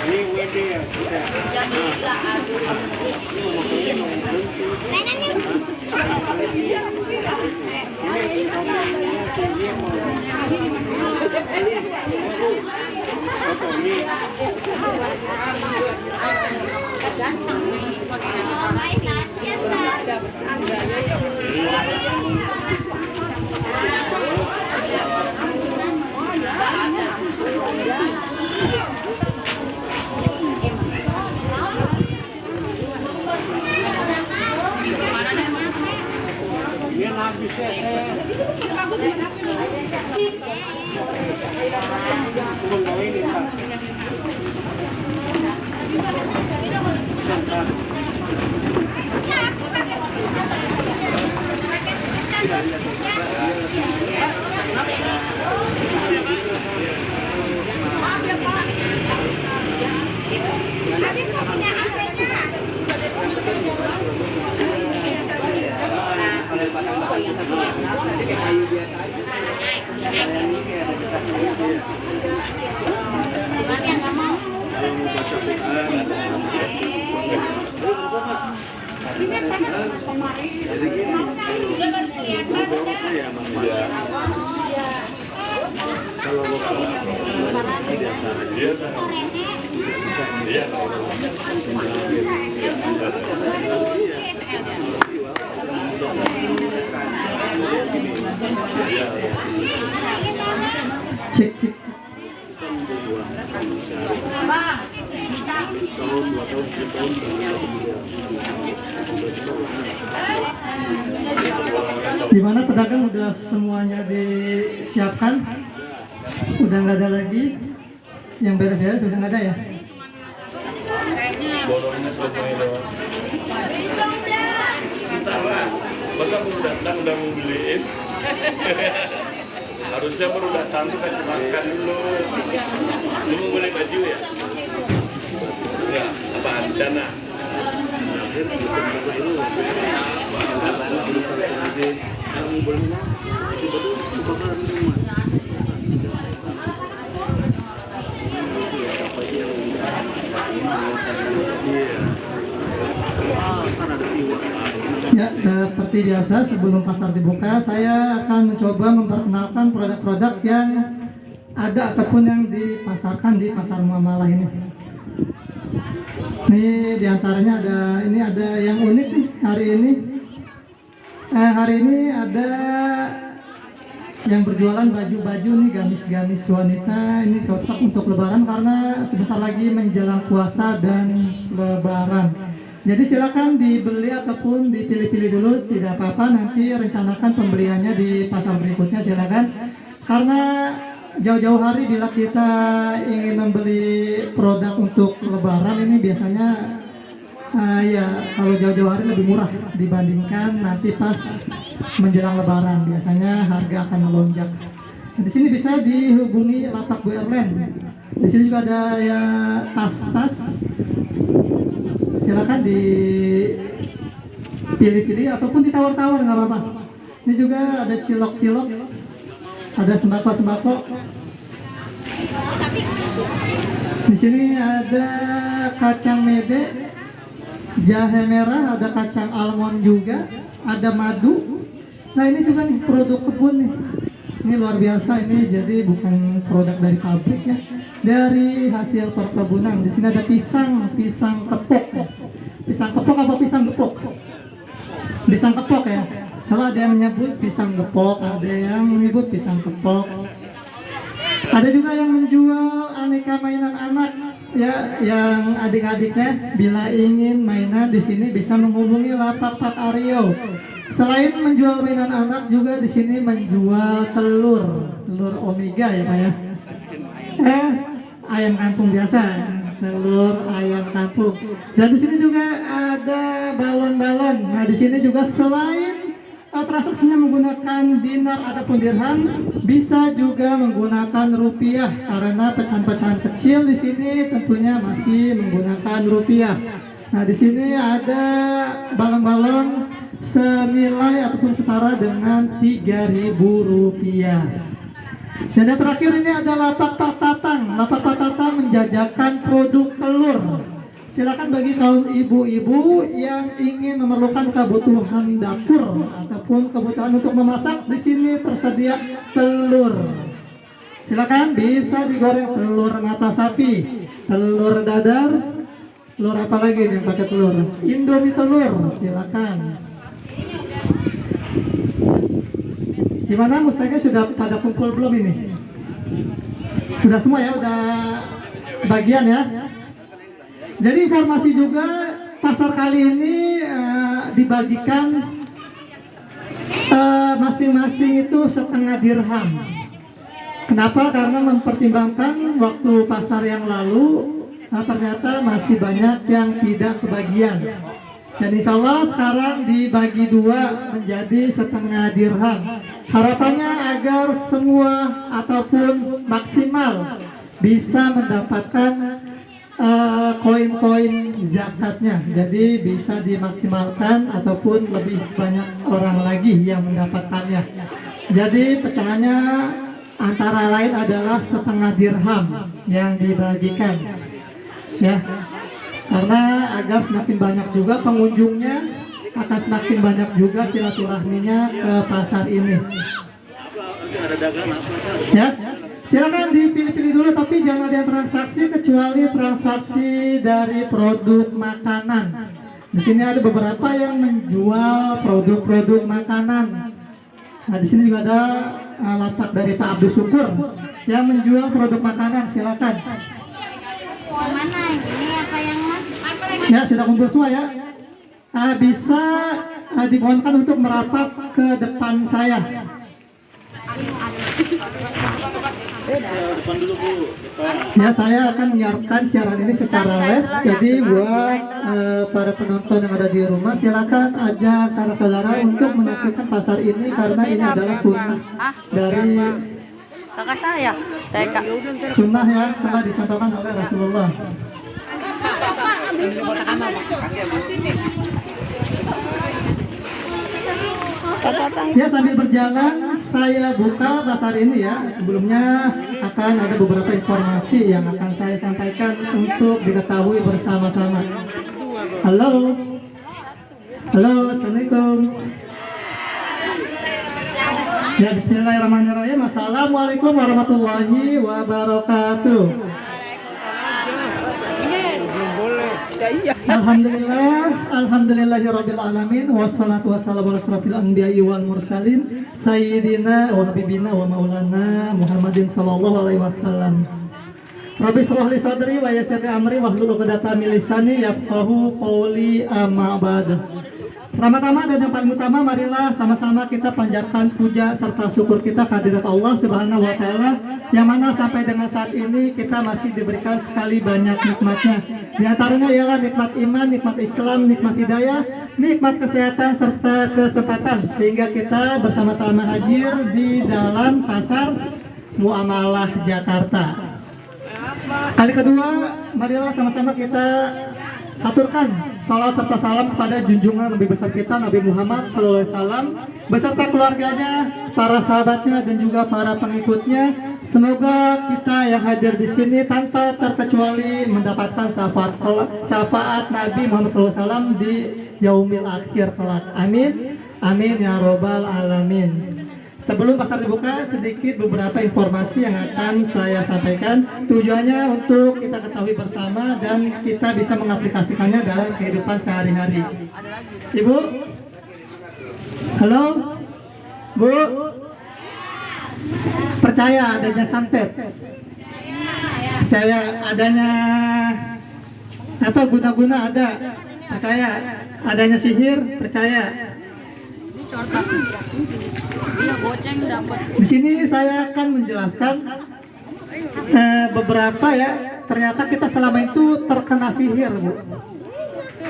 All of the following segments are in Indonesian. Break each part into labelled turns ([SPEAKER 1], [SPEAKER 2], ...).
[SPEAKER 1] Ini WD ya, sudah. Ini habis ya. Jadi gini, kalau
[SPEAKER 2] cek cek. Dimana pedagang udah semuanya disiapkan, udah nggak ada lagi yang beres-beres, sudah nggak ada ya.
[SPEAKER 3] Borongnya selesai doang. Masa baru datang udah mau beliin? Harusnya baru datang tuh kasih makan dulu. Lu mau beli baju ya? Enggak, apaan? Dana?
[SPEAKER 2] Ya, seperti biasa sebelum pasar dibuka, saya akan mencoba memperkenalkan produk-produk yang ada ataupun yang dipasarkan di pasar muamalah ini. Ini diantaranya ada yang unik nih hari ini. Hari ini ada yang berjualan baju-baju nih, gamis-gamis wanita. Ini cocok untuk lebaran karena sebentar lagi menjelang puasa dan lebaran. Jadi silakan dibeli ataupun dipilih-pilih dulu, tidak apa-apa, nanti rencanakan pembeliannya di pasar berikutnya silakan. Karena jauh-jauh hari bila kita ingin membeli produk untuk lebaran ini biasanya ya kalau jauh-jauh hari lebih murah dibandingkan nanti pas menjelang lebaran, biasanya harga akan melonjak. Nah, di sini bisa dihubungi lapak Bu Erlen. Di sini juga ada ya tas-tas. Silakan dipilih-pilih ataupun ditawar-tawar, nggak apa-apa. Ini juga ada cilok-cilok, ada sembako-sembako. Di sini ada kacang mede, jahe merah, ada kacang almond juga, ada madu. Nah ini juga nih produk kebun nih. Ini luar biasa ini, jadi bukan produk dari pabrik ya, dari hasil perkebunan. Di sini ada pisang kepok. Pisang kepok apa pisang gepok? Pisang kepok ya. Salah, ada yang menyebut pisang gepok, ada yang menyebut pisang kepok. Ada juga yang menjual aneka mainan anak ya, yang adik-adiknya bila ingin mainan di sini bisa menghubungi lapak Pak Aryo. Selain menjual mainan anak, juga di sini menjual telur omega ya Pak ya. Ayam kampung biasa, telur ayam kampung. Dan di sini juga ada balon-balon. Nah di sini juga selain transaksinya menggunakan dinar ataupun dirham, bisa juga menggunakan rupiah karena pecahan-pecahan kecil di sini tentunya masih menggunakan rupiah. Nah di sini ada balon-balon senilai ataupun setara dengan Rp3.000. Dan yang terakhir ini ada lapak Pak Tatang. Lapak Pak Tatang menjajakan produk telur. Silakan bagi kaum ibu-ibu yang ingin memerlukan kebutuhan dapur ataupun kebutuhan untuk memasak, di sini tersedia telur. Silakan, bisa digoreng telur mata sapi, telur dadar, telur apa lagi yang pakai telur? Indomie telur, silakan. Gimana, mustahil sudah pada kumpul belum ini? Sudah semua ya, udah bagian ya. Jadi informasi juga, pasar kali ini dibagikan masing-masing itu setengah dirham. Kenapa? Karena mempertimbangkan waktu pasar yang lalu ternyata masih banyak yang tidak kebagian. Dan insya Allah sekarang dibagi dua menjadi setengah dirham. Harapannya agar semua ataupun maksimal bisa mendapatkan koin-koin zakatnya, jadi bisa dimaksimalkan ataupun lebih banyak orang lagi yang mendapatkannya. Jadi pecahannya antara lain adalah setengah dirham yang dibagikan, ya, karena agar semakin banyak juga pengunjungnya, akan semakin banyak juga silaturahminya ke pasar ini. Ya. Silakan dipilih-pilih dulu, tapi jangan ada yang transaksi kecuali transaksi dari produk makanan. Di sini ada beberapa yang menjual produk-produk makanan. Nah, di sini juga ada lapak dari Pak Abdul Syukur yang menjual produk makanan. Silakan.
[SPEAKER 4] Yang mana? Ini apa yang mana?
[SPEAKER 2] Ya, sudah kumpul semua ya. Bisa dimohonkan untuk merapat ke depan saya. Ya, saya akan menyiarkan siaran ini secara live. Jadi buat para penonton yang ada di rumah, silakan ajak saudara-saudara untuk menyaksikan pasar ini, karena ini adalah sunnah dari
[SPEAKER 4] Kakak saya, TK.
[SPEAKER 2] sunnah yang telah dicontohkan oleh Rasulullah. Ya, sambil berjalan saya buka pasar ini ya. Sebelumnya akan ada beberapa informasi yang akan saya sampaikan untuk diketahui bersama-sama. Halo. Halo, assalamualaikum. Ya, bismillahirrahmanirrahim. Assalamualaikum warahmatullahi wabarakatuh. Alhamdulillahirabbil alamin, wassalatu wassalamu ala asrofil anbiya'i wal mursalin sayyidina wa habibina wa maulana Muhammadin sallallahu alaihi wasallam. Rabbi shrah li sadri wa yassir li amri wahlul 'uqdatam min lisani yafqahu qawli, amma ba'd. Pertama-tama dan yang paling utama, marilah sama-sama kita panjatkan puja serta syukur kita kehadirat Allah Subhanahu wa Ta'ala, yang mana sampai dengan saat ini kita masih diberikan sekali banyak nikmatnya. Di antaranya ialah nikmat iman, nikmat Islam, nikmat hidayah, nikmat kesehatan serta kesempatan, sehingga kita bersama-sama hadir di dalam pasar Muamalah Jakarta. Kali kedua, marilah sama-sama kita aturkan salat serta salam kepada junjungan Nabi besar kita Nabi Muhammad SAW beserta keluarganya, para sahabatnya, dan juga para pengikutnya. Semoga kita yang hadir di sini tanpa terkecuali mendapatkan syafaat Nabi Muhammad SAW di yaumil akhir kelak. Amin, amin ya robbal alamin. Sebelum pasar dibuka, sedikit beberapa informasi yang akan saya sampaikan. Tujuannya untuk kita ketahui bersama dan kita bisa mengaplikasikannya dalam kehidupan sehari-hari. Ibu, halo, Bu, percaya adanya santet? Percaya adanya apa guna-guna ada? Percaya adanya sihir? Percaya? Di sini saya akan menjelaskan beberapa ya. Ternyata kita selama itu terkena sihir, Bu.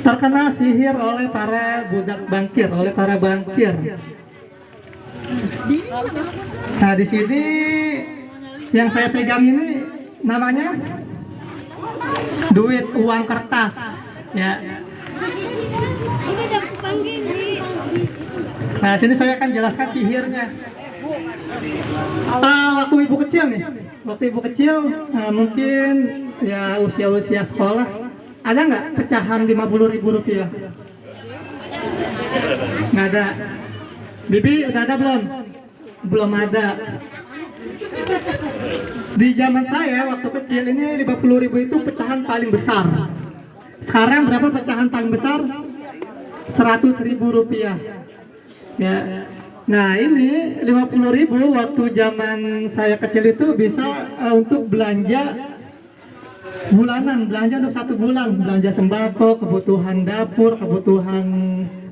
[SPEAKER 2] Terkena sihir oleh para budak bankir, oleh para bankir. Nah, di sini yang saya pegang ini namanya duit uang kertas, ya. Nah, sini saya akan jelaskan sihirnya. Waktu ibu kecil nih, mungkin ya usia sekolah, ada nggak pecahan 50.000 rupiah? Nggak ada. Bibi udah ada belum? Belum ada. Di zaman saya waktu kecil ini 50.000 itu pecahan paling besar. Sekarang berapa pecahan paling besar? 100.000 rupiah. Ya. Nah ini 50.000 waktu zaman saya kecil itu bisa untuk belanja bulanan, belanja untuk 1 bulan, belanja sembako, kebutuhan dapur, kebutuhan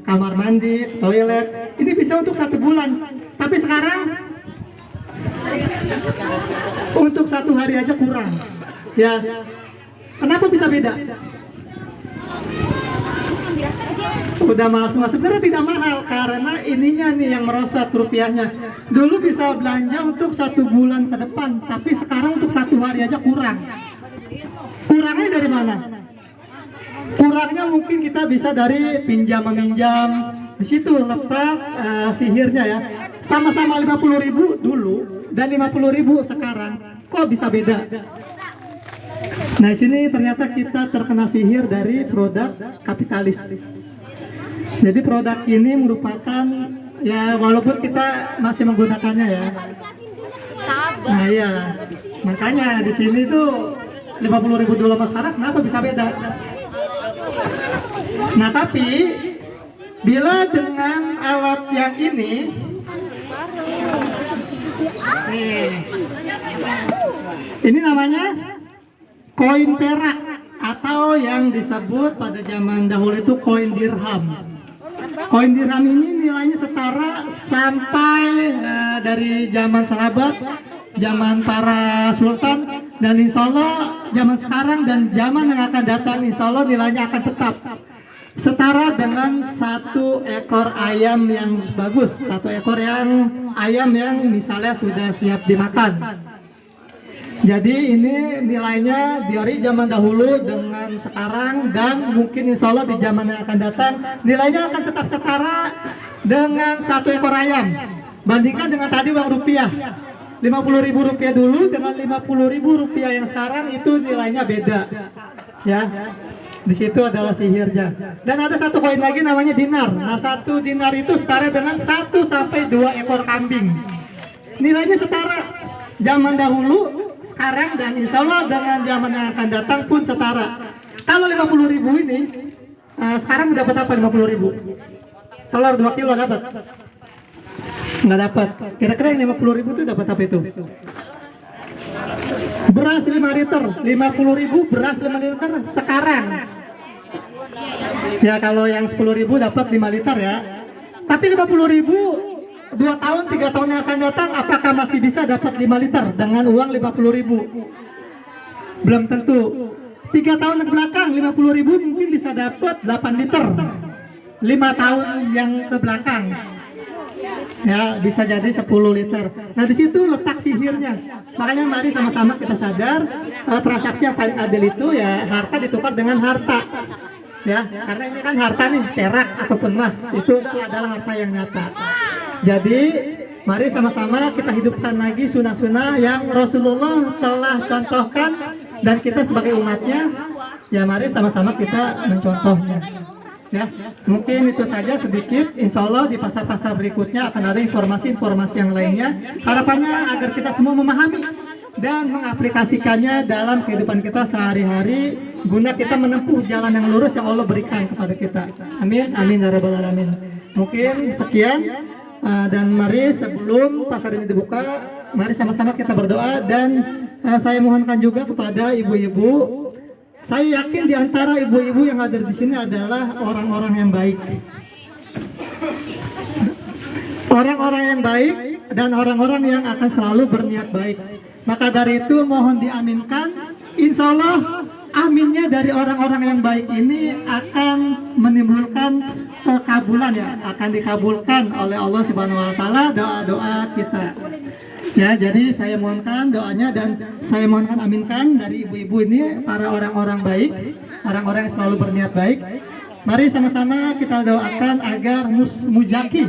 [SPEAKER 2] kamar mandi, toilet. Ini bisa untuk 1 bulan. Tapi sekarang untuk 1 hari aja kurang. Ya, kenapa bisa beda? Udah mahal semua. Sebenarnya tidak mahal karena ininya nih yang merosot rupiahnya. Dulu bisa belanja untuk 1 bulan ke depan, tapi sekarang untuk 1 hari aja kurang. Kurangnya dari mana? Kurangnya mungkin kita bisa dari pinjam meminjam. Di situ letak sihirnya ya. Sama-sama 50.000 dulu dan 50.000 sekarang. Kok bisa beda? Nah, sini ternyata kita terkena sihir dari produk kapitalis. Jadi produk ini merupakan ya walaupun kita masih menggunakannya ya. Nah iya, makanya di sini tuh 50.000 dulu sama sekarang kenapa bisa beda? Nah tapi bila dengan alat yang ini, ini namanya koin perak atau yang disebut pada zaman dahulu itu koin dirham. Koin dirham ini nilainya setara sampai dari zaman sahabat, zaman para sultan, dan insya Allah zaman sekarang dan zaman yang akan datang insya Allah nilainya akan tetap setara dengan 1 ekor ayam yang bagus, 1 ekor ayam yang misalnya sudah siap dimakan. Jadi ini nilainya dari zaman dahulu dengan sekarang dan mungkin insya Allah di zaman yang akan datang nilainya akan tetap setara dengan 1 ekor ayam. Bandingkan dengan tadi uang rupiah, 50.000 rupiah dulu dengan 50.000 rupiah yang sekarang itu nilainya beda. Ya, di situ adalah sihirnya. Dan ada 1 koin lagi namanya dinar. Nah 1 dinar itu setara dengan 1 sampai 2 ekor kambing. Nilainya setara zaman dahulu, sekarang dan insya Allah dengan zaman yang akan datang pun setara. Kalau 50.000 ini sekarang dapat apa 50.000? Telur 2 kilo dapat? Nggak dapat. Kira-kira yang 50.000 itu dapat apa itu? Beras 5 liter. 50.000 beras 5 liter sekarang. Ya kalau yang 10.000 dapat 5 liter ya. Tapi 50.000 2 tahun, 3 tahun yang akan datang, apakah masih bisa dapat 5 liter dengan uang 50.000? Belum tentu. 3 tahun ke belakang, 50.000 mungkin bisa dapat 8 liter. 5 tahun yang ke belakang, ya bisa jadi 10 liter. Nah di situ letak sihirnya. Makanya mari sama-sama kita sadar transaksi yang paling adil itu ya harta ditukar dengan harta. Ya, karena ini kan harta nih, perak ataupun emas, itu adalah harta yang nyata. Jadi, mari sama-sama kita hidupkan lagi sunnah-sunnah yang Rasulullah telah contohkan dan kita sebagai umatnya, ya mari sama-sama kita mencontohnya. Ya, mungkin itu saja sedikit. Insya Allah di pasar-pasar berikutnya akan ada informasi-informasi yang lainnya. Harapannya agar kita semua memahami dan mengaplikasikannya dalam kehidupan kita sehari-hari guna kita menempuh jalan yang lurus yang Allah berikan kepada kita. Amin, amin ya rabbal alamin. Mungkin sekian dan mari sebelum pasar ini dibuka, mari sama-sama kita berdoa dan saya mohonkan juga kepada ibu-ibu. Saya yakin di antara ibu-ibu yang hadir di sini adalah orang-orang yang baik. Orang-orang yang baik dan orang-orang yang akan selalu berniat baik. Maka dari itu mohon diaminkan. Insya Allah aminnya dari orang-orang yang baik ini akan menimbulkan kekabulan ya, akan dikabulkan oleh Allah Subhanahu wa taala doa-doa kita. Ya, jadi saya mohonkan doanya dan saya mohonkan aminkan dari ibu-ibu ini para orang-orang baik, orang-orang yang selalu berniat baik. Mari sama-sama kita doakan agar muzaki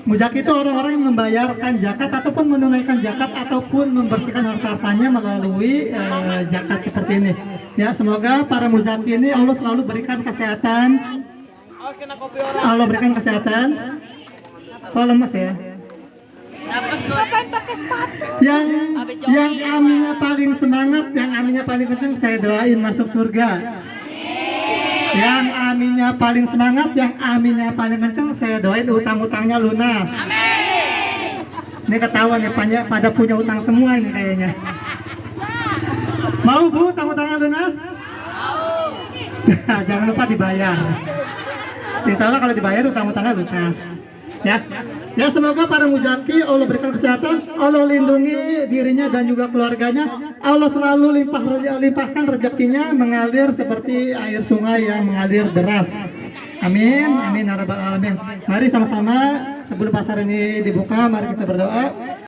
[SPEAKER 2] Muzaki itu orang-orang yang membayarkan zakat ataupun menunaikan zakat ataupun membersihkan harta-hartanya melalui zakat seperti ini. Ya, semoga para muzaki ini Allah selalu berikan kesehatan. Allah berikan kesehatan. Kok lemes ya?
[SPEAKER 4] Kapan pakai sepatu?
[SPEAKER 2] Yang aminnya paling semangat, yang aminnya paling kencang saya doain masuk surga. Yang aminnya paling semangat, yang aminnya paling kencang saya doain utang-utangnya lunas. Ini ketahuan ya, pada punya utang semua ini kayaknya. Mau Bu utang-utangnya lunas? Jangan lupa dibayar. Insya Allah kalau dibayar utang-utangnya lunas. Ya, semoga para muzaki Allah berikan kesehatan, Allah lindungi dirinya dan juga keluarganya. Allah selalu limpahkan rezekinya mengalir seperti air sungai yang mengalir deras. Amin, amin ya rabbal alamin. Mari sama-sama sebelum pasar ini dibuka, mari kita berdoa.